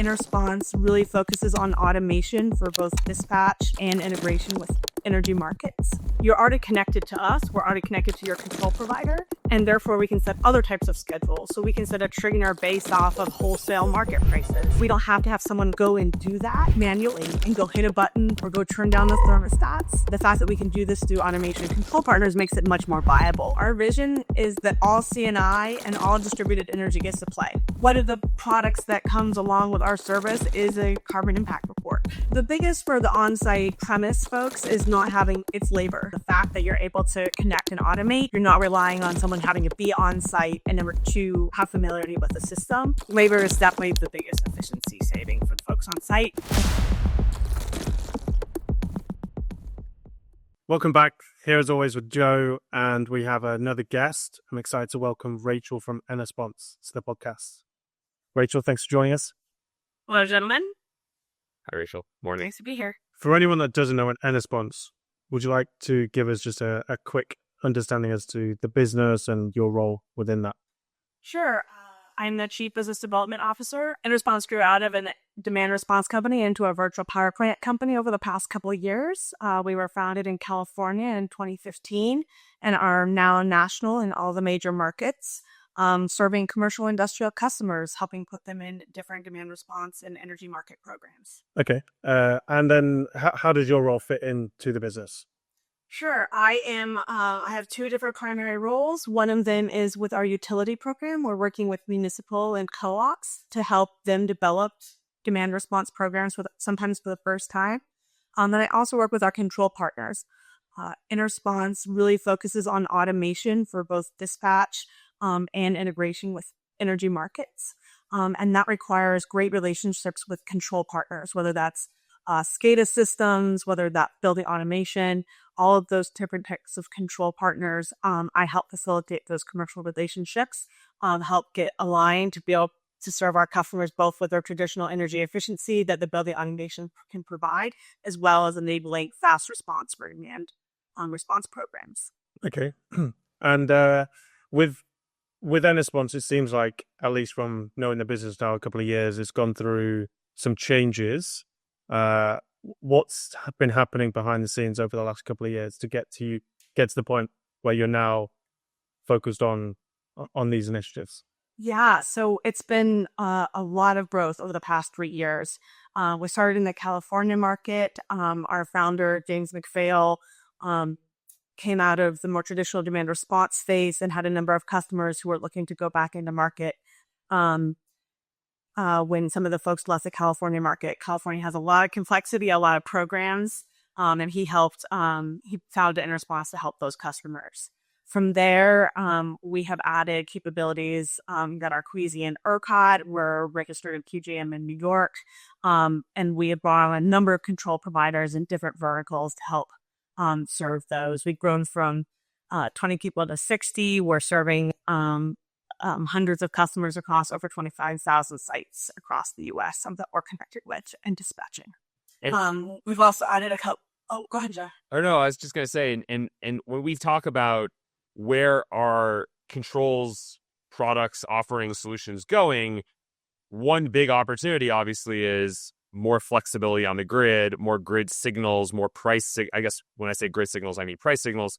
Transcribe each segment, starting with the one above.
Enersponse really focuses on automation for both dispatch and integration with energy markets. You're already connected to us, we're already connected to your control provider, and therefore we can set other types of schedules. So we can set a trigger based off of wholesale market prices. We don't have to have someone go and do that manually and go hit a button or go turn down the thermostats. The fact that we can do this through automation control partners makes it much more viable. Our vision is that all C&I and all distributed energy gets to play. One of the products that comes along with our service is a carbon impact report. The biggest for the on-site premise folks is not having its labor. The fact that you're able to connect and automate, you're not relying on someone having to be on site, and number two, have familiarity with the system. Labor is definitely the biggest efficiency saving for the folks on site. Welcome back. Here as always with Joe, and we have another guest. I'm excited to welcome Rachel from Enersponse to the podcast. Rachel, thanks for joining us. Hello, gentlemen. Hi, Rachel. Morning. Nice to be here. For anyone that doesn't know an Enersponse, would you like to give us just a quick understanding as to the business and your role within that? Sure. I'm the Chief Business Development Officer. Enersponse grew out of a demand response company into a virtual power plant company over the past couple of years. We were founded in California in 2015 and are now national in all the major markets, serving commercial industrial customers, helping put them in different demand response and energy market programs. Okay. And then how does your role fit into the business? Sure. I have two different primary roles. One of them is with our utility program. We're working with municipal and co-ops to help them develop demand response programs sometimes for the first time. Then I also work with our control partners. Enersponse really focuses on automation for both dispatch and integration with energy markets. And that requires great relationships with control partners, whether that's SCADA systems, whether that building automation, all of those different types of control partners. I help facilitate those commercial relationships, help get aligned to be able to serve our customers both with their traditional energy efficiency that the building automation can provide, as well as enabling fast response for demand response programs. Okay. And with Enersponse, it seems like, at least from knowing the business now a couple of years, it's gone through some changes. What's been happening behind the scenes over the last couple of years to get to the point where you're now focused on these initiatives? Yeah, so it's been a lot of growth over the past 3 years. We started in the California market. Our founder, James McPhail, came out of the more traditional demand response phase and had a number of customers who were looking to go back into market. When some of the folks left the California market. California has a lot of complexity, a lot of programs, and he founded Enersponse to help those customers. From there, we have added capabilities that are queasy in ERCOT. We're registered in PJM in New York, and we have brought on a number of control providers in different verticals to help serve those. We've grown from 20 people to 60. We're serving hundreds of customers across over 25,000 sites across the U.S. That we're connected with and dispatching. We've also added a couple. Oh, go ahead, Joe. Oh no, I was just going to say, and when we talk about where our controls, products, offerings, solutions going, one big opportunity obviously is more flexibility on the grid, more grid signals, more price. I guess when I say grid signals, I mean price signals.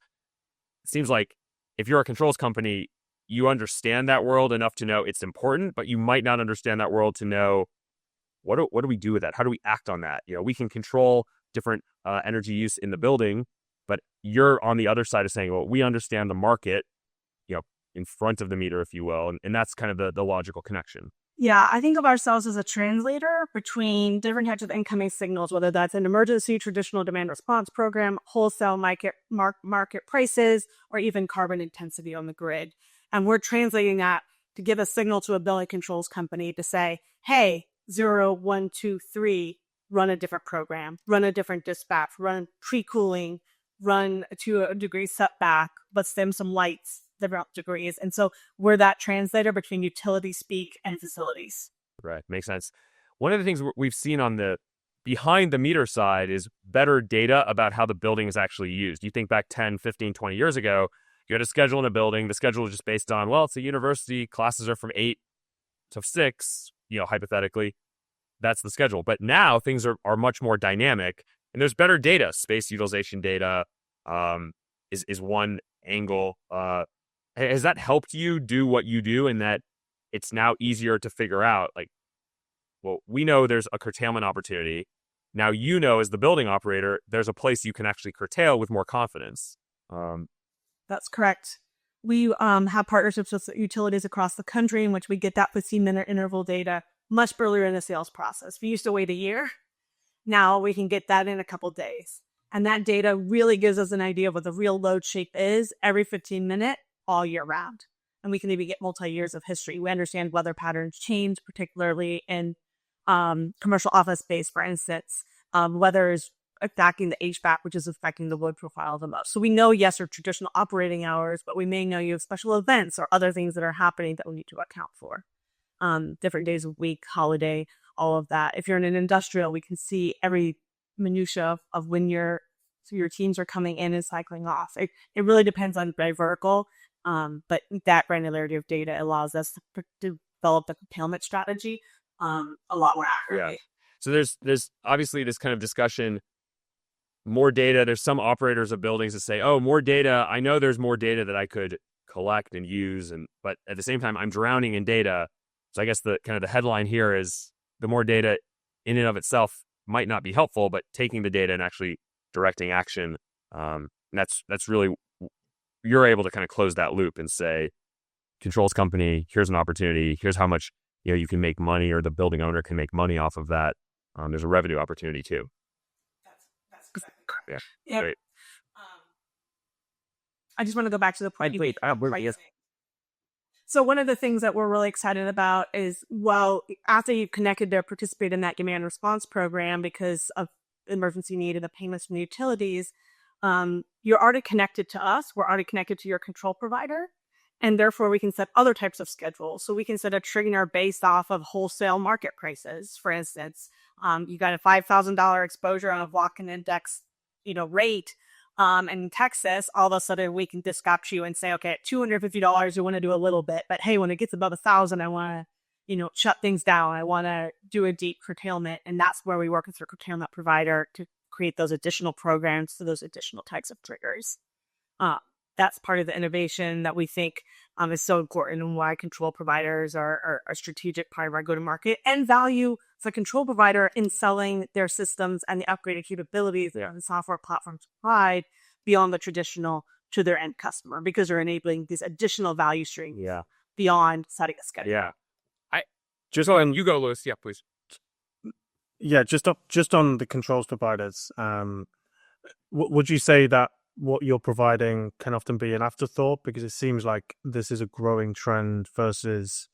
It seems like if you're a controls company, you understand that world enough to know it's important, but you might not understand that world to know what do we do with that? How do we act on that? We can control different energy use in the building, but you're on the other side of saying, well, we understand the market, in front of the meter, if you will, and that's kind of the logical connection. Yeah, I think of ourselves as a translator between different types of incoming signals, whether that's an emergency traditional demand response program, wholesale market prices, or even carbon intensity on the grid. And we're translating that to give a signal to a building controls company to say, hey, 0, 1, 2, 3, run a different program, run a different dispatch, run pre-cooling, run to a degree setback, but stem some lights, different degrees. And so we're that translator between utility speak and facilities. Right. Makes sense. One of the things we've seen on the behind the meter side is better data about how the building is actually used. You think back 10, 15, 20 years ago, you had a schedule in a building. The schedule was just based on, well, it's a university. Classes are from 8 to 6, hypothetically. that's the schedule. But now things are much more dynamic, and there's better data. Space utilization data is one angle. Has that helped you do what you do, in that it's now easier to figure out, like, well, we know there's a curtailment opportunity. Now, as the building operator, there's a place you can actually curtail with more confidence. That's correct. We have partnerships with utilities across the country in which we get that 15-minute interval data much earlier in the sales process. We used to wait a year. Now we can get that in a couple days. And that data really gives us an idea of what the real load shape is every 15 minutes all year round. And we can even get multi-years of history. We understand weather patterns change, particularly in commercial office space, for instance. Weather is affecting the HVAC, which is affecting the load profile the most. So we know, yes, our traditional operating hours, but we may know you have special events or other things that are happening that we need to account for. Different days of week, holiday, all of that. If you're in an industrial, we can see every minutia of when your teams are coming in and cycling off. It really depends on by vertical, but that granularity of data allows us to develop the curtailment strategy a lot more accurately. Yeah. So there's obviously this kind of discussion, more data. There's some operators of buildings that say, oh, more data. I know there's more data that I could collect and use, but at the same time, I'm drowning in data. So I guess the headline here is the more data in and of itself might not be helpful, but taking the data and actually directing action, and that's really, you're able to kind of close that loop and say, controls company, here's an opportunity, here's how much you can make money, or the building owner can make money off of that. There's a revenue opportunity too. That's exactly correct. Yeah, Yep. great. I just want to go back to the point. Wait, yes. So one of the things that we're really excited about is, well, after you've connected to participate in that demand response program because of emergency need and the payments from the utilities, you're already connected to us. We're already connected to your control provider. And therefore, we can set other types of schedules. So we can set a trigger based off of wholesale market prices. For instance, you got a $5,000 exposure on a Vulcan index, rate. In Texas, all of a sudden we can discount you and say, okay, at $250, we want to do a little bit, but hey, when it gets above 1,000, I want to, shut things down. I want to do a deep curtailment, and that's where we work with our curtailment provider to create those additional programs for those additional types of triggers. That's part of the innovation that we think is so important, and why control providers are a strategic part of our go-to-market, and value the control provider in selling their systems and the upgraded capabilities that the software platforms provide beyond the traditional to their end customer, because they're enabling these additional value streams beyond setting a schedule. Yeah. And you go, Lewis. Yeah, please. Yeah, just on the controls providers, would you say that what you're providing can often be an afterthought? Because it seems like this is a growing trend versus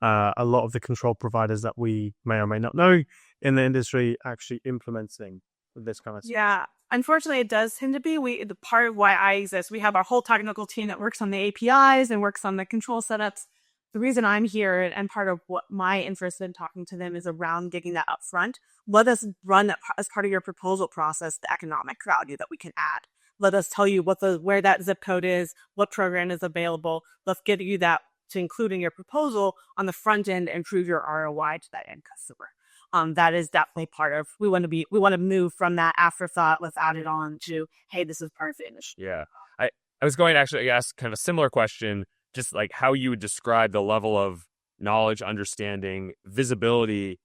a lot of the control providers that we may or may not know in the industry actually implementing this kind of stuff. Yeah, unfortunately, it does tend to be. The part of why I exist, we have our whole technical team that works on the APIs and works on the control setups. The reason I'm here, and part of what my interest in talking to them, is around getting that up front. Let us run as part of your proposal process the economic value that we can add. Let us tell you where that zip code is, what program is available. Let's get you that to include in your proposal on the front end and prove your ROI to that end customer. That is definitely part of, we want to move from that afterthought, let's add it on, to, hey, this is part of the initiative. Yeah. I was going to actually ask kind of a similar question, just like how you would describe the level of knowledge, understanding, visibility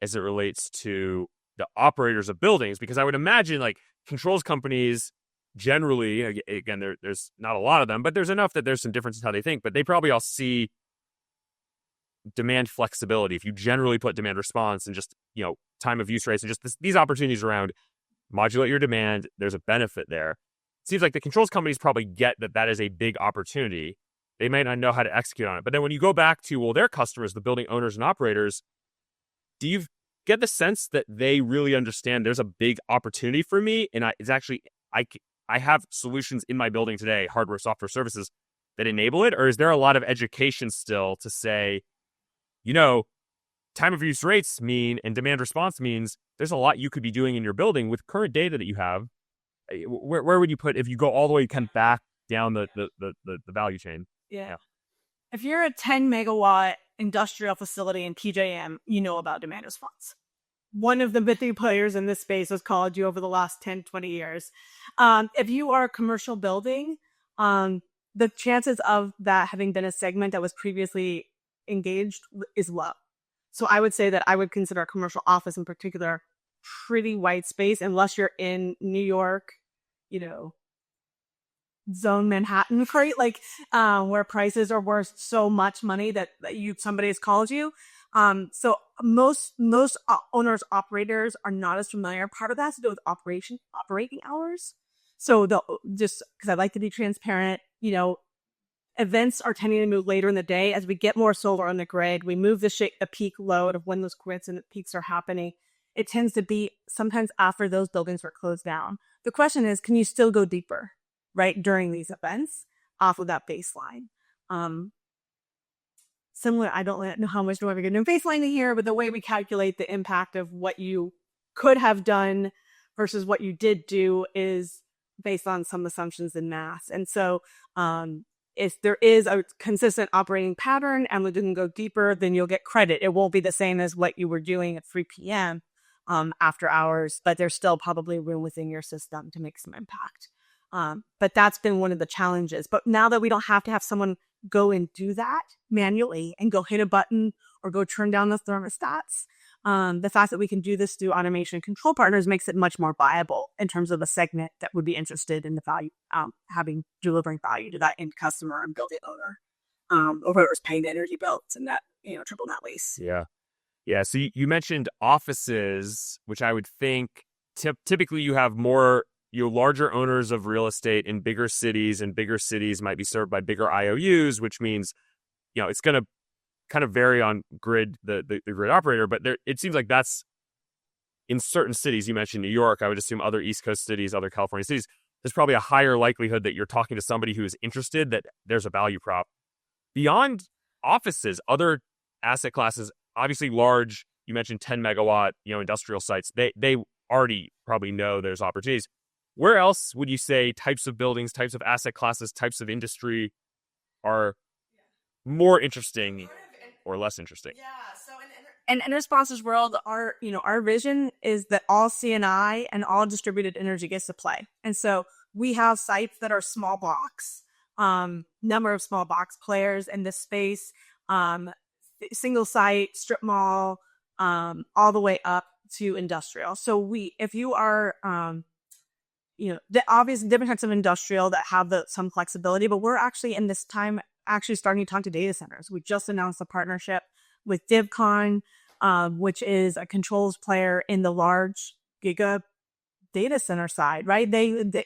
as it relates to the operators of buildings, because I would imagine like controls companies generally, again, there's not a lot of them, but there's enough that there's some difference in how they think, but they probably all see demand flexibility. If you generally put demand response and just, time of use rates and just these opportunities around modulate your demand, there's a benefit there. It seems like the controls companies probably get that is a big opportunity. They might not know how to execute on it. But then when you go back to, well, their customers, the building owners and operators, do you get the sense that they really understand there's a big opportunity for me? And I have solutions in my building today, hardware, software, services, that enable it? Or is there a lot of education still to say, time of use rates mean, and demand response means, there's a lot you could be doing in your building with current data that you have? Where would you put, if you go all the way kind of back down the value chain? Yeah. If you're a 10 megawatt industrial facility in PJM, you know about demand response. one of the big players in this space has called you over the last 10, 20 years. If you are a commercial building, the chances of that having been a segment that was previously engaged is low. So I would say that I would consider a commercial office in particular pretty white space, unless you're in New York, zone Manhattan, right? Like, where prices are worth so much money that somebody has called you. So most owners, operators are not as familiar. Part of that has to do with operating hours. So just because I like to be transparent, events are tending to move later in the day as we get more solar on the grid. We move the peak load of when those grids and the peaks are happening. It tends to be sometimes after those buildings are closed down. The question is, can you still go deeper, right, during these events off of that baseline? Similar, I don't know how much do I get into baselining here, but the way we calculate the impact of what you could have done versus what you did do is based on some assumptions in math. And so if there is a consistent operating pattern and we didn't go deeper, then you'll get credit. It won't be the same as what you were doing at 3 p.m. After hours, but there's still probably room within your system to make some impact. But that's been one of the challenges. But now that we don't have to have someone go and do that manually and go hit a button or go turn down the thermostats, the fact that we can do this through automation control partners makes it much more viable in terms of a segment that would be interested in the value, delivering value to that end customer and building owner, or whoever's paying the energy bills and that, triple net lease. Yeah. Yeah. So you mentioned offices, which I would think typically you have more, larger owners of real estate in bigger cities, and bigger cities might be served by bigger IOUs, which means, it's going to kind of vary on grid, the grid operator. But it seems like that's in certain cities. You mentioned New York. I would assume other East Coast cities, other California cities, there's probably a higher likelihood that you're talking to somebody who is interested, that there's a value prop. Beyond offices, other asset classes, obviously large, you mentioned 10 megawatt, industrial sites, they already probably know there's opportunities. Where else would you say types of buildings, types of asset classes, types of industry are more interesting or less interesting? Yeah. So in Enersponse's world, our vision is that all C&I and all distributed energy gets to play. And so we have sites that are small blocks, number of small box players in this space, single site, strip mall, all the way up to industrial. So if you are, the obvious different types of industrial that have some flexibility, but we're actually in this time starting to talk to data centers. We just announced a partnership with DivCon, which is a controls player in the large giga data center side, right?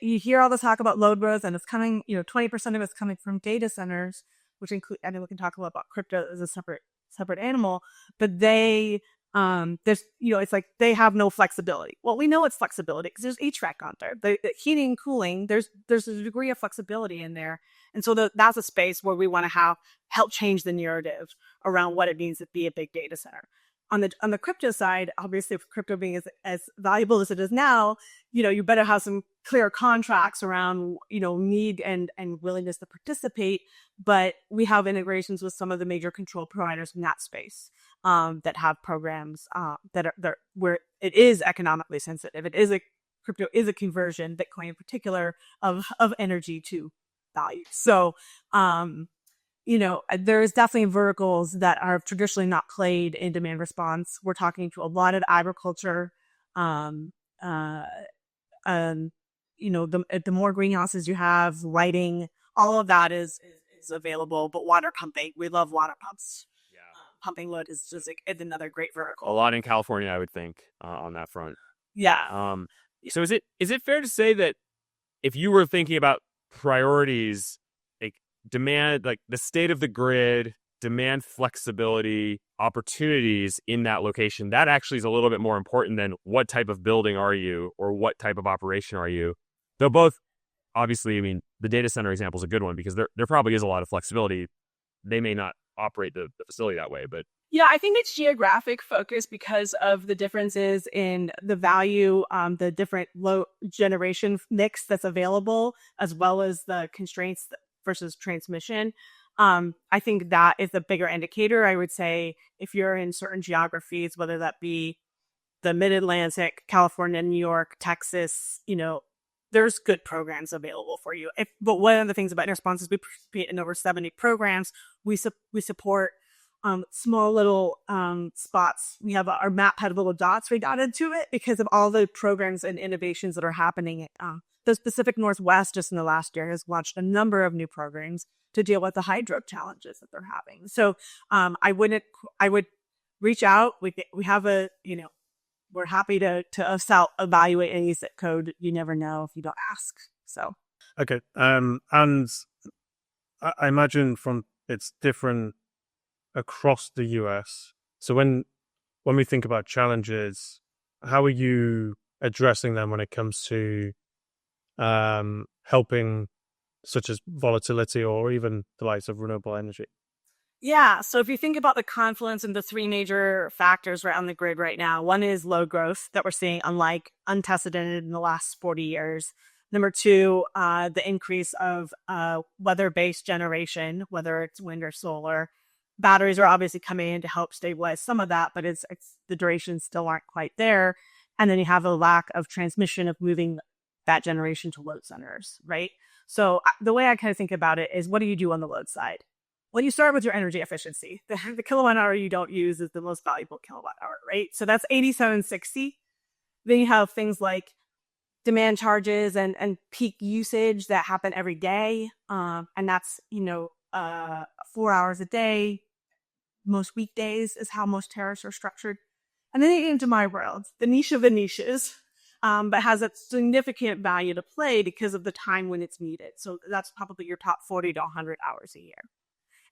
You hear all the talk about load growth, and it's coming, 20% of it's coming from data centers, which include, I know we can talk a lot about crypto as a separate animal, but it's like they have no flexibility. Well, we know it's flexibility because there's HVAC on there. The heating and cooling, there's a degree of flexibility in there. And so that's a space where we want to help change the narrative around what it means to be a big data center. On the crypto side, obviously, if crypto being as valuable as it is now, you better have some clear contracts around, need and willingness to participate. But we have integrations with some of the major control providers in that space, that have programs that are where it is economically sensitive. Crypto is a conversion, Bitcoin in particular, of energy to value. So, there's definitely verticals that are traditionally not played in demand response. We're talking to a lot of agriculture. The more greenhouses you have, lighting, all of that is available. But water pumping, we love water pumps. Yeah. Pumping load is just it's another great vertical. A lot in California, I would think, on that front. Yeah. So is it fair to say that if you were thinking about priorities, like demand, like the state of the grid, demand flexibility, opportunities in that location, that actually is a little bit more important than what type of building are you or what type of operation are you? Though both, obviously, I mean, the data center example is a good one because there probably is a lot of flexibility. They may not operate the facility that way, but yeah, I think it's geographic focus because of the differences in the value, the different low generation mix that's available, as well as the constraints versus transmission. I think that is the bigger indicator. I would say if you're in certain geographies, whether that be the Mid-Atlantic, California, New York, Texas, there's good programs available for you. But one of the things about Enersponse is we participate in over 70 programs. We support small little spots. We have our map had little dots redotted to it because of all the programs and innovations that are happening. The Pacific Northwest just in the last year has launched a number of new programs to deal with the hydro challenges that they're having. So I would reach out. We have we're happy to evaluate any zip code. You never know if you don't ask. So okay, and I imagine it's different across the US. So when we think about challenges, how are you addressing them when it comes to helping, such as volatility or even the likes of renewable energy? Yeah. So if you think about the confluence of the three major factors right on the grid right now, one is load growth that we're seeing unprecedented in the last 40 years. Number two, the increase of weather-based generation, whether it's wind or solar. Batteries are obviously coming in to help stabilize some of that, but it's the durations still aren't quite there. And then you have a lack of transmission of moving that generation to load centers, right? So the way I kind of think about it is, what do you do on the load side? Well, you start with your energy efficiency. The kilowatt hour you don't use is the most valuable kilowatt hour, right? So that's 8760. Then you have things like demand charges and peak usage that happen every day. And that's, 4 hours a day. Most weekdays is how most tariffs are structured. And then you get into my world, the niche of the niches, but has a significant value to play because of the time when it's needed. So that's probably your top 40 to 100 hours a year.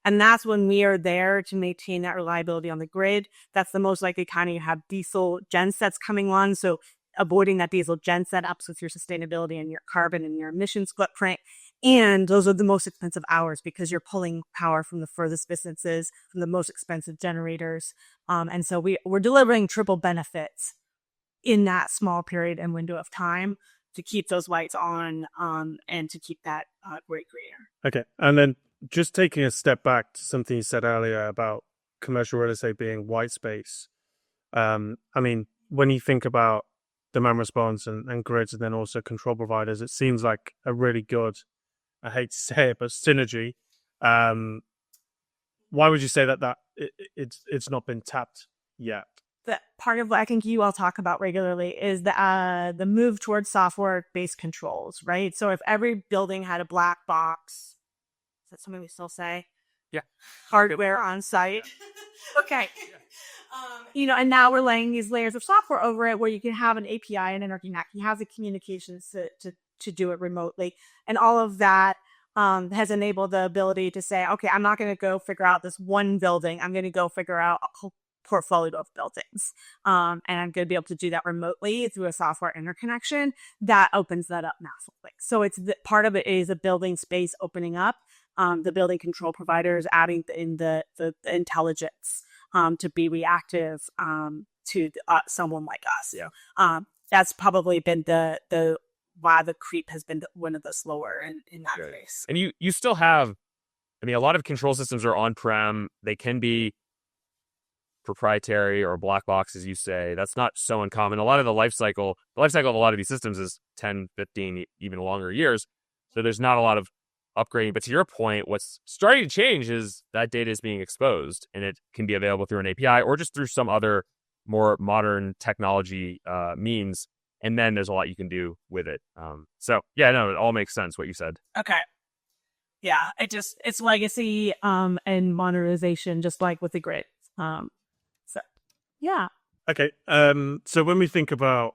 And that's when we are there to maintain that reliability on the grid. That's the most likely kind of you have diesel gensets coming on. So avoiding that diesel genset ups with your sustainability and your carbon and your emissions footprint. And those are the most expensive hours because you're pulling power from the furthest distances, from the most expensive generators. And so we're delivering triple benefits in that small period and window of time to keep those lights on and to keep that grid greener. Okay. And then just taking a step back to something you said earlier about commercial real estate being white space. When you think about demand response and grids and then also control providers, it seems like a really good, I hate to say it, but synergy. Why would you say that it's not been tapped yet? That part of what I think you all talk about regularly is the move towards software-based controls, right? So if every building had a black box, is that something we still say? Yeah. Hardware on site. Okay. And now we're laying these layers of software over it where you can have an API and an interconnect. You have the communications to do it remotely. And all of that has enabled the ability to say, okay, I'm not going to go figure out this one building. I'm going to go figure out a whole portfolio of buildings. And I'm going to be able to do that remotely through a software interconnection that opens that up massively. So part of it is a building space opening up. The building control providers adding in the intelligence to be reactive to someone like us. Yeah. That's probably been the why the creep has been one of the slower in that case. And you still have, a lot of control systems are on-prem. They can be proprietary or black box, as you say. That's not so uncommon. A lot of the life cycle of a lot of these systems is 10, 15, even longer years. So there's not a lot of upgrading. But to your point, what's starting to change is that data is being exposed and it can be available through an API or just through some other more modern technology means. And then there's a lot you can do with it. It all makes sense what you said. Okay. Yeah, it's legacy and modernization, just like with the grid. Yeah. Okay. So when we think about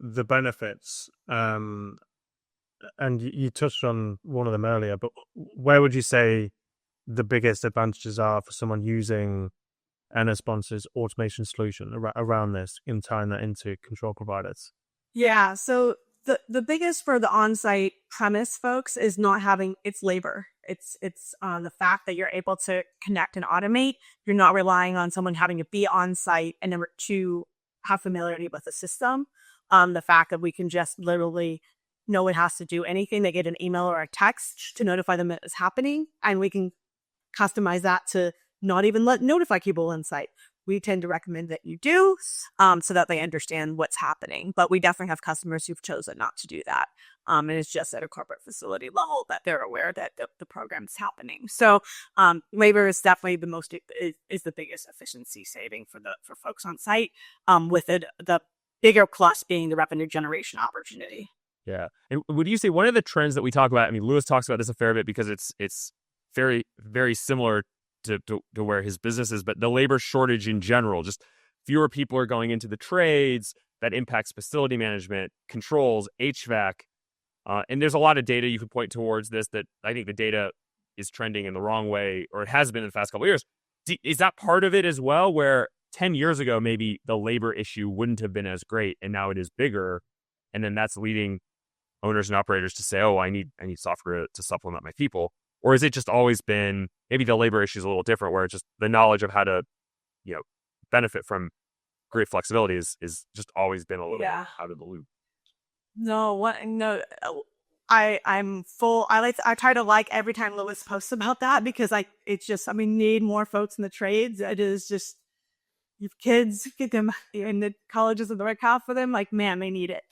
the benefits, and you touched on one of them earlier, but where would you say the biggest advantages are for someone using Enersponse's automation solution around this in tying that into control providers? Yeah. So the biggest for the on-site premise folks is not having its labor. It's the fact that you're able to connect and automate. You're not relying on someone having to be on site, and number two, have familiarity with the system. The fact that we can just literally no one has to do anything. They get an email or a text to notify them that it's happening, and we can customize that to not even notify people on site. we tend to recommend that you do, so that they understand what's happening. But we definitely have customers who've chosen not to do that. And it's just at a corporate facility level that they're aware that the program's happening. So labor is definitely is the biggest efficiency saving for folks on site, with the bigger plus being the revenue generation opportunity. Yeah. And would you say one of the trends that we talk about, I mean, Lewis talks about this a fair bit because it's very, very similar to where his business is, but the labor shortage in general, just fewer people are going into the trades, that impacts facility management, controls, HVAC. And there's a lot of data you could point towards this that I think the data is trending in the wrong way, or it has been in the past couple of years. Is that part of it as well, where 10 years ago, maybe the labor issue wouldn't have been as great and now it is bigger? And then that's leading owners and operators to say, oh, I need software to supplement my people. Or is it just always been, maybe the labor issue is a little different, where it's just the knowledge of how to, benefit from great flexibility is just always been a little out of the loop. No, I'm full. I try to like every time Lewis posts about that, because we need more folks in the trades. It is just, if kids get them in the colleges and the right path for them, like, man, they need it.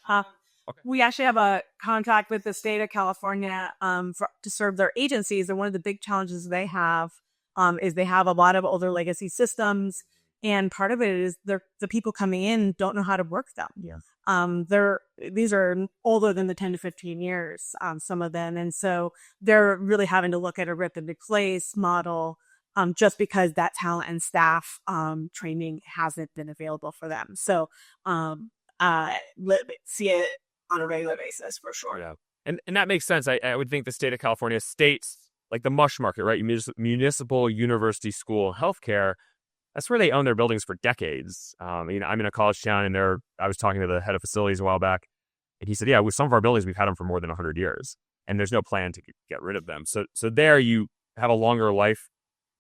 Okay. We actually have a contract with the state of California to serve their agencies. And one of the big challenges they have is they have a lot of older legacy systems. And part of it is the people coming in don't know how to work them. Yeah. These are older than the 10 to 15 years, some of them. And so they're really having to look at a rip and replace model, just because that talent and staff training hasn't been available for them. So see it on a regular basis for sure. Yeah. And that makes sense. I would think the state of California, states like the MUSH market, right? Municipal University School Healthcare, that's where they own their buildings for decades. I'm in a college town, and I was talking to the head of facilities a while back, and he said, yeah, with some of our buildings, we've had them for more than 100 years, and there's no plan to get rid of them. So there you have a longer life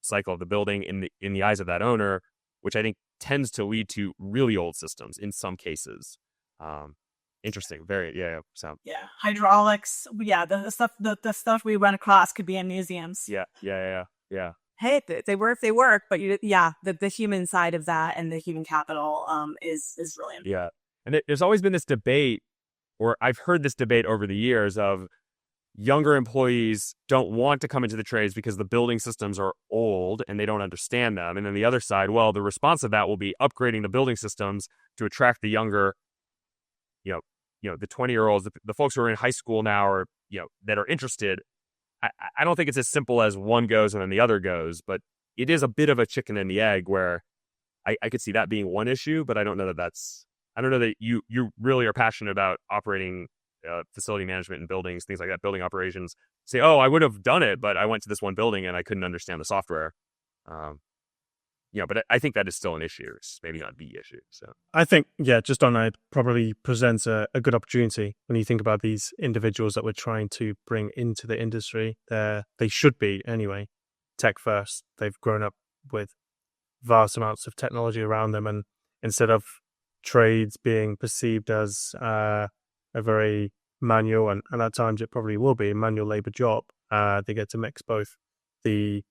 cycle of the building in the eyes of that owner, which I think tends to lead to really old systems in some cases. Interesting. So hydraulics. The stuff we run across could be in museums. Yeah. Hey, they work, but the human side of that and the human capital is really important. Yeah. And there's always been this debate, or I've heard this debate over the years, of younger employees don't want to come into the trades because the building systems are old and they don't understand them. And then the other side, well, the response of that will be upgrading the building systems to attract the younger, the 20-year-olds, the folks who are in high school now, or, that are interested. I don't think it's as simple as one goes and then the other goes, but it is a bit of a chicken and the egg, where I could see that being one issue, but I don't know that you really are passionate about operating facility management in buildings, things like that, building operations. Say, oh, I would have done it, but I went to this one building and I couldn't understand the software. But I think that is still an issue. It's maybe not the issue. So I think, just on that, probably presents a good opportunity when you think about these individuals that we're trying to bring into the industry. They should be, anyway, tech first. They've grown up with vast amounts of technology around them, and instead of trades being perceived as a very manual, and at times it probably will be a manual labor job, they get to mix both the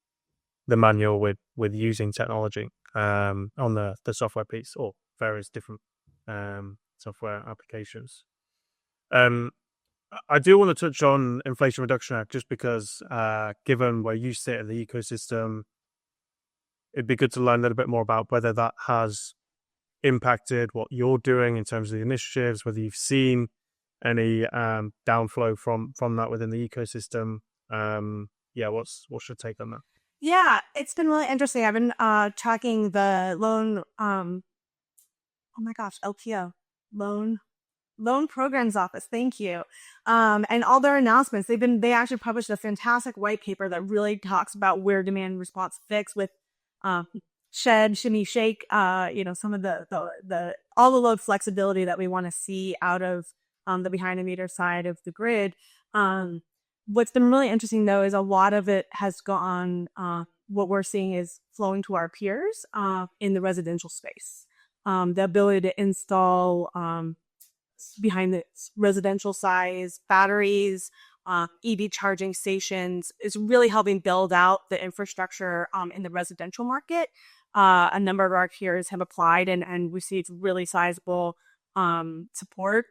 manual with using technology on the software piece, or various different software applications. I do want to touch on Inflation Reduction Act, just because given where you sit in the ecosystem, it'd be good to learn a little bit more about whether that has impacted what you're doing in terms of the initiatives, whether you've seen any downflow from that within the ecosystem. What's your take on that? Yeah, it's been really interesting. I've been tracking the loan, LPO, loan programs office. Thank you. And all their announcements. They actually published a fantastic white paper that really talks about where demand response fits with shed, shimmy, shake, some of the all the load flexibility that we want to see out of the behind the meter side of the grid. What's been really interesting, though, is a lot of it has gone, what we're seeing is flowing to our peers in the residential space. The ability to install behind the residential size batteries, EV charging stations is really helping build out the infrastructure in the residential market. A number of our peers have applied and received really sizable support.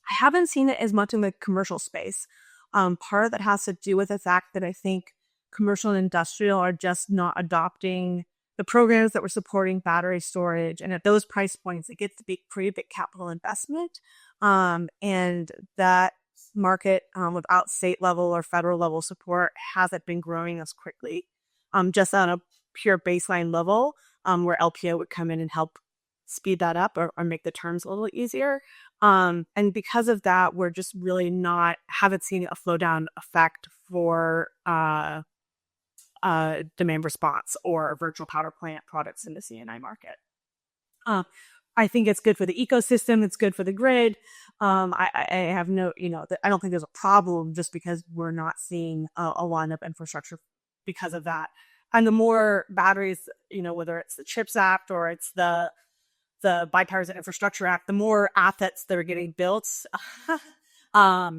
I haven't seen it as much in the commercial space. Part of that has to do with the fact that I think commercial and industrial are just not adopting the programs that were supporting battery storage. And at those price points, it gets to be pretty big capital investment. And that market without state level or federal level support hasn't been growing as quickly. Just on a pure baseline level, where LPO would come in and help speed that up or make the terms a little easier. And because of that, we're just really haven't seen a flow down effect for demand response or virtual power plant products in the C&I market. I think it's good for the ecosystem. It's good for the grid. I have no, I don't think there's a problem just because we're not seeing a lot of infrastructure because of that. And the more batteries, whether it's the CHIPS Act or it's the Bipartisan Infrastructure Act, the more assets that are getting built, I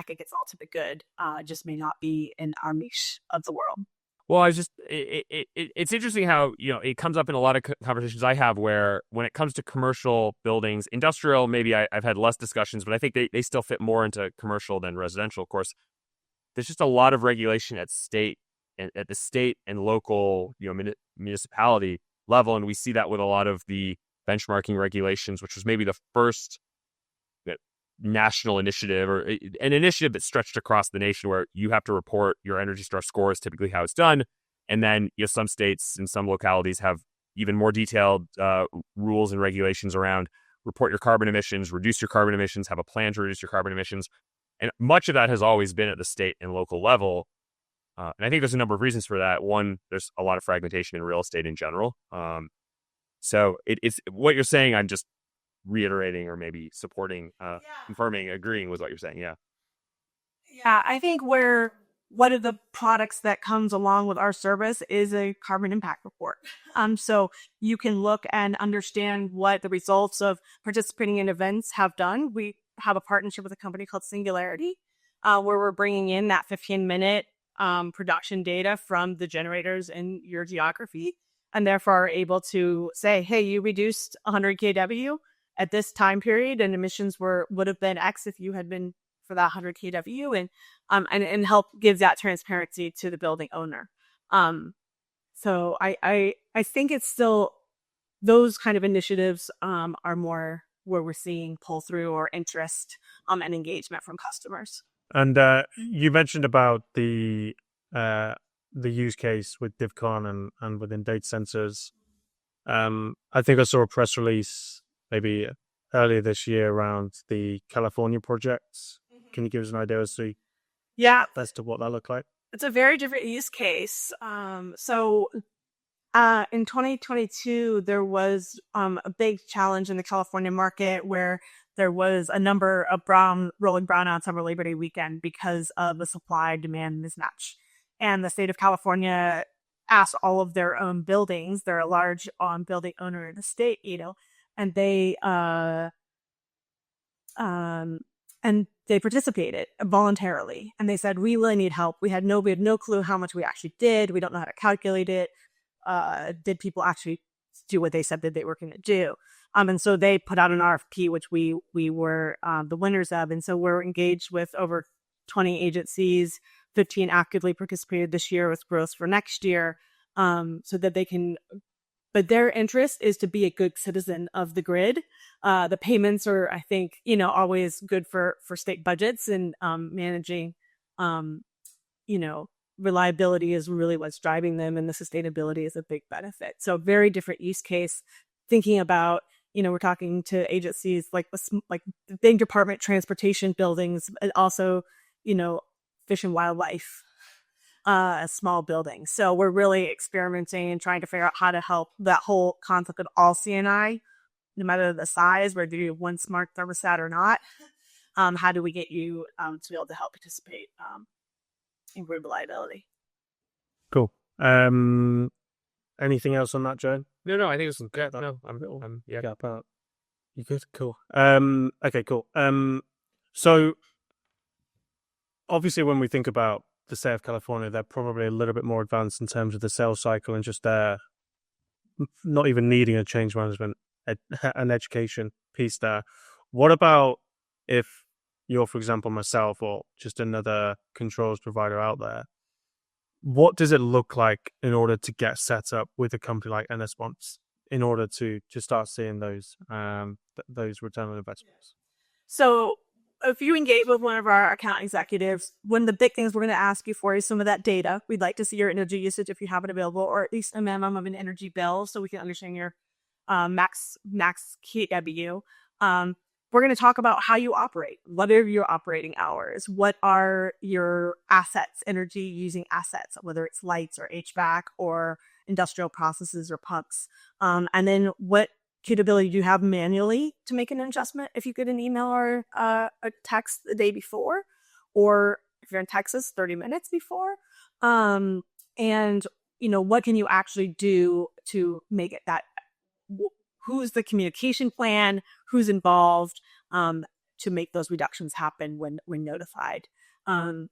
think it's all to the good. Just may not be in our niche of the world. Well, it's interesting how, it comes up in a lot of conversations I have where when it comes to commercial buildings, industrial, maybe I've had less discussions, but I think they still fit more into commercial than residential. Of course, there's just a lot of regulation at the state and local, municipality level. And we see that with a lot of the benchmarking regulations, which was maybe the first national initiative or an initiative that stretched across the nation where you have to report your Energy Star score is typically how it's done. And then some states and some localities have even more detailed rules and regulations around report your carbon emissions, reduce your carbon emissions, have a plan to reduce your carbon emissions. And much of that has always been at the state and local level. And I think there's a number of reasons for that. One, there's a lot of fragmentation in real estate in general. So it's what you're saying. I'm just reiterating or maybe supporting, confirming, agreeing with what you're saying. Yeah. Yeah, I think one of the products that comes along with our service is a carbon impact report. So you can look and understand what the results of participating in events have done. We have a partnership with a company called Singularity, where we're bringing in that 15-minute production data from the generators in your geography, and therefore are able to say, hey, you reduced 100 kW at this time period, and emissions would have been X if you had been for that 100 kW, and help give that transparency to the building owner. So I think it's still those kind of initiatives are more where we're seeing pull through or interest and engagement from customers. And you mentioned about the use case with DivCon and within data centers. I think I saw a press release maybe earlier this year around the California projects. Mm-hmm. Can you give us an idea as to what that looked like? It's a very different use case. So in 2022, there was a big challenge in the California market where there was a number of rolling brownouts over Labor Day weekend because of the supply-demand mismatch. And the state of California asked all of their own buildings, they're a large building owner in the state, and they participated voluntarily. And they said, we really need help. We had no clue how much we actually did. We don't know how to calculate it. Did people actually do what they said that they were going to do? And so they put out an RFP, which we were the winners of. And so we're engaged with over 20 agencies, 15 actively participated this year with growth for next year, so that they can, but their interest is to be a good citizen of the grid. The payments are, I think, always good for state budgets, and managing, reliability is really what's driving them, and the sustainability is a big benefit. So very different use case, thinking about, we're talking to agencies like the big department transportation buildings, and also, fish and wildlife, a small building. So we're really experimenting and trying to figure out how to help that whole concept of all C&I, no matter the size, whether you have one smart thermostat or not. How do we get you to be able to help participate in grid reliability? Cool. Anything else on that, Joan? No, I think it's good. No, I'm yeah. You good? Cool. Okay, cool. So obviously when we think about the state of California, they're probably a little bit more advanced in terms of the sales cycle and just their not even needing a change management, an education piece there. What about if you're, for example, myself or just another controls provider out there? What does it look like in order to get set up with a company like Enersponse in order to start seeing those return on investments? So if you engage with one of our account executives, one of the big things we're going to ask you for is some of that data. We'd like to see your energy usage if you have it available, or at least a minimum of an energy bill, so we can understand your max KW. We're going to talk about how you operate. What are your operating hours? What are your assets, energy using assets, whether it's lights or HVAC or industrial processes or pumps? And then what capability do you have manually to make an adjustment if you get an email or a text the day before, or if you're in Texas, 30 minutes before? And, what can you actually do to make it that? Who's the communication plan? Who's involved to make those reductions happen when notified?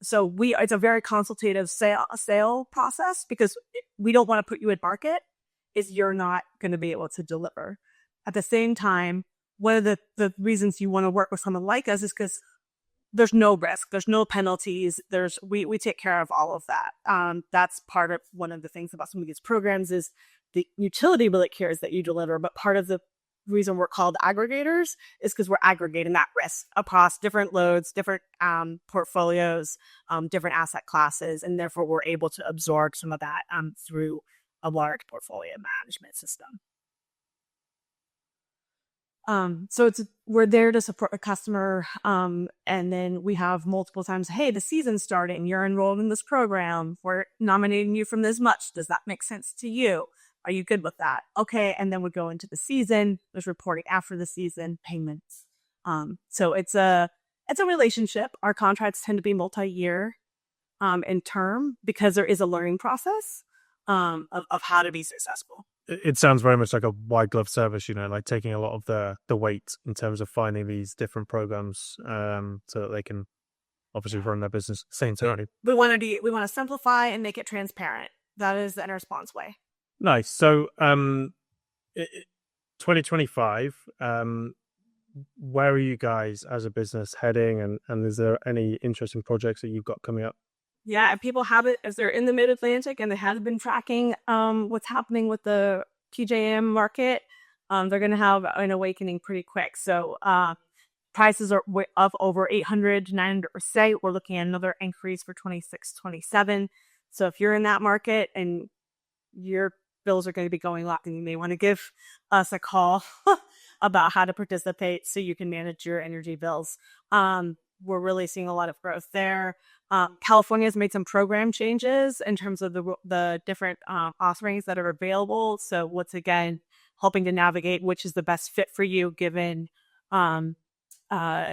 So it's a very consultative sale process, because we don't want to put you in market if you're not going to be able to deliver. At the same time, one of the reasons you want to work with someone like us is because there's no risk, there's no penalties, we take care of all of that. That's part of one of the things about some of these programs is the utility really cares that you deliver, but part of the reason we're called aggregators is because we're aggregating that risk across different loads, different portfolios, different asset classes, and therefore we're able to absorb some of that through a large portfolio management system. So we're there to support a customer, and then we have multiple times, hey, the season's starting, you're enrolled in this program, we're nominating you from this much. Does that make sense to you? Are you good with that? Okay. And then we go into the season. There's reporting after the season, payments. So it's a relationship. Our contracts tend to be multi-year in term, because there is a learning process of how to be successful. It sounds very much like a white glove service, like taking a lot of the weight in terms of finding these different programs so that they can obviously run their business internally. We want to simplify and make it transparent. That is the Enersponse way. Nice. So 2025, where are you guys as a business heading, and is there any interesting projects that you've got coming up? Yeah, and people have it as they're in the mid-Atlantic and they have been tracking what's happening with the PJM market. They're going to have an awakening pretty quick. So prices are up over 800 to 900%. We're looking at another increase for 26, 27. So if you're in that market and your bills are going to be going up, and you may want to give us a call about how to participate so you can manage your energy bills. We're really seeing a lot of growth there. California has made some program changes in terms of the different offerings that are available. So once again, helping to navigate which is the best fit for you given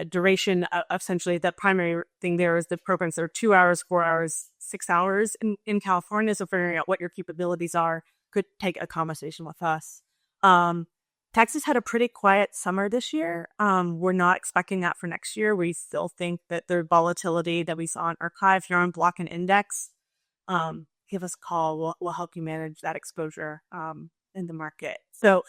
duration. Essentially, the primary thing there is the programs that are 2 hours, 4 hours, 6 hours in California. So figuring out what your capabilities are could take a conversation with us. Texas had a pretty quiet summer this year. We're not expecting that for next year. We still think that the volatility that we saw in archive, if you're on block and index, give us a call. We'll help you manage that exposure in the market. So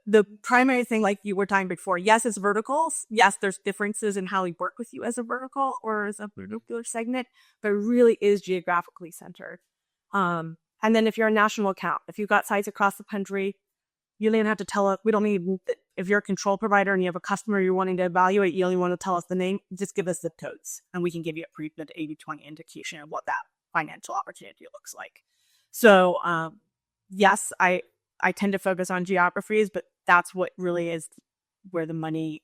the primary thing, like you were talking before, yes, it's verticals. Yes, there's differences in how we work with you as a vertical or as a particular segment, but it really is geographically centered. And then if you're a national account, if you've got sites across the country, you don't have to tell us. We don't need, if you're a control provider and you have a customer you're wanting to evaluate, you only want to tell us the name, just give us zip codes and we can give you a pretty good 80-20 indication of what that financial opportunity looks like. So yes, I tend to focus on geographies, but that's what really is where the money,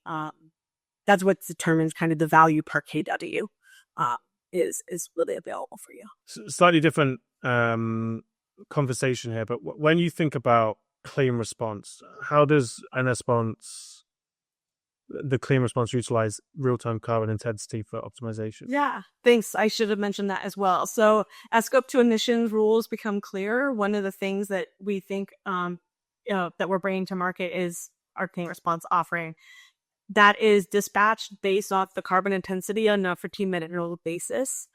that's what determines kind of the value per KW is really available for you. Slightly different conversation here, but when you think about clean response, how does the clean response utilize real-time carbon intensity for optimization? Yeah, thanks. I should have mentioned that as well. So as scope 2 emissions rules become clear, one of the things that we think that we're bringing to market is our clean response offering that is dispatched based off the carbon intensity on a 15-minute interval basis.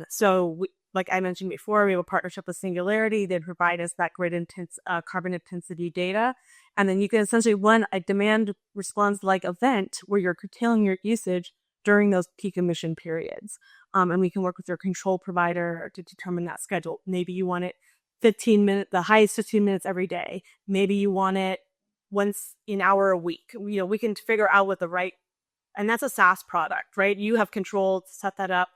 So like I mentioned before, we have a partnership with Singularity. They provide us that carbon intensity data. And then you can essentially run a demand response like event where you're curtailing your usage during those peak emission periods. And we can work with your control provider to determine that schedule. Maybe you want it 15 minutes, the highest 15 minutes every day. Maybe you want it once an hour a week. We can figure out what the right, and that's a SaaS product, right? You have control to set that up,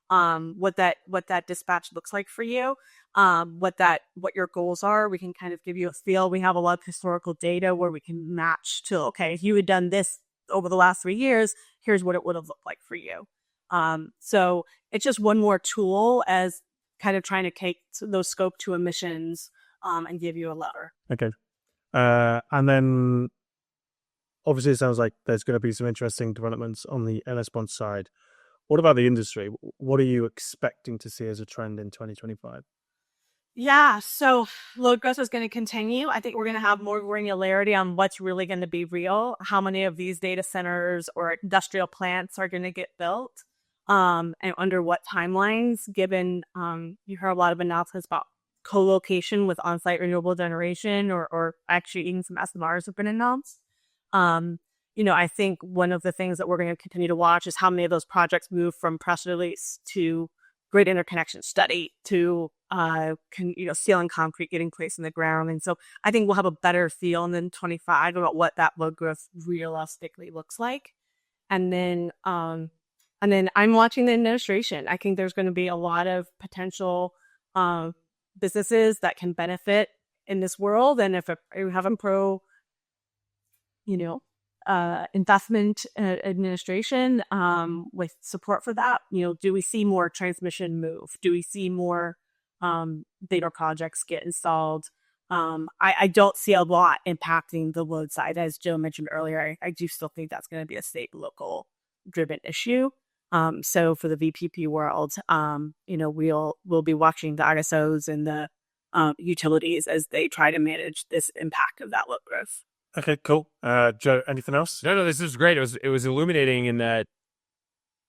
what that dispatch looks like for you, what your goals are. We can kind of give you a feel. We have a lot of historical data where we can match to, okay, if you had done this over the last 3 years, here's what it would have looked like for you. So it's just one more tool as kind of trying to take those scope 2 emissions and give you a lever. Okay. And then obviously it sounds like there's going to be some interesting developments on the Enersponse side. What about the industry? What are you expecting to see as a trend in 2025? Yeah, so load growth is going to continue. I think we're going to have more granularity on what's really going to be real, how many of these data centers or industrial plants are going to get built, and under what timelines, given you heard a lot of announcements about co-location with on-site renewable generation, or actually even some SMRs have been announced. I think one of the things that we're going to continue to watch is how many of those projects move from press release to grid interconnection study to steel and concrete getting placed in the ground. And so I think we'll have a better feel in 25 about what that load growth realistically looks like. And then I'm watching the administration. I think there's going to be a lot of potential businesses that can benefit in this world. And if we have a pro, investment administration with support for that, do we see more transmission move? Do we see more data projects get installed? I don't see a lot impacting the load side. As Joe mentioned earlier, I do still think that's going to be a state local driven issue. So for the VPP world, we'll be watching the RSOs and the utilities as they try to manage this impact of that load growth. Okay, cool. Joe, anything else? No, this is great. It was illuminating in that,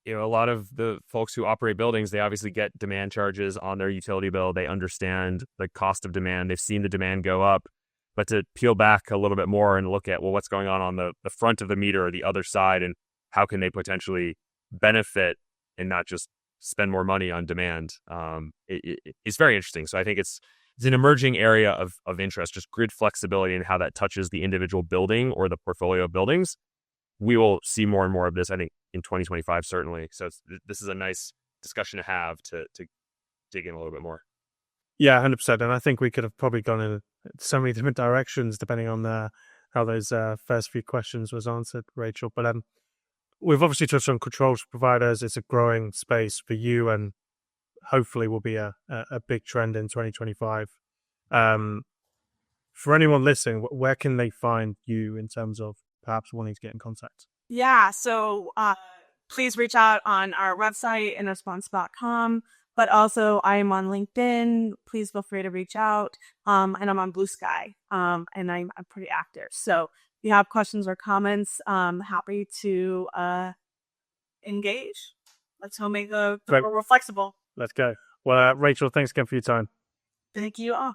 a lot of the folks who operate buildings, they obviously get demand charges on their utility bill. They understand the cost of demand. They've seen the demand go up. But to peel back a little bit more and look at, what's going on the front of the meter or the other side, and how can they potentially benefit and not just spend more money on demand, it's very interesting. So I think it's an emerging area of interest, just grid flexibility and how that touches the individual building or the portfolio of buildings. We will see more and more of this, I think, in 2025, certainly. So this is a nice discussion to have to dig in a little bit more. Yeah, 100%. And I think we could have probably gone in so many different directions depending on how those first few questions was answered, Rachel. But we've obviously touched on controls providers. It's a growing space for you and hopefully will be a big trend in 2025. For anyone listening, where can they find you in terms of perhaps wanting to get in contact? Yeah, so please reach out on our website, enersponse.com. But also, I am on LinkedIn. Please feel free to reach out. And I'm on Blue Sky, and I'm pretty active. So if you have questions or comments, I'm happy to engage. Let's make the world more flexible. Let's go. Well, Rachel, thanks again for your time. Thank you all.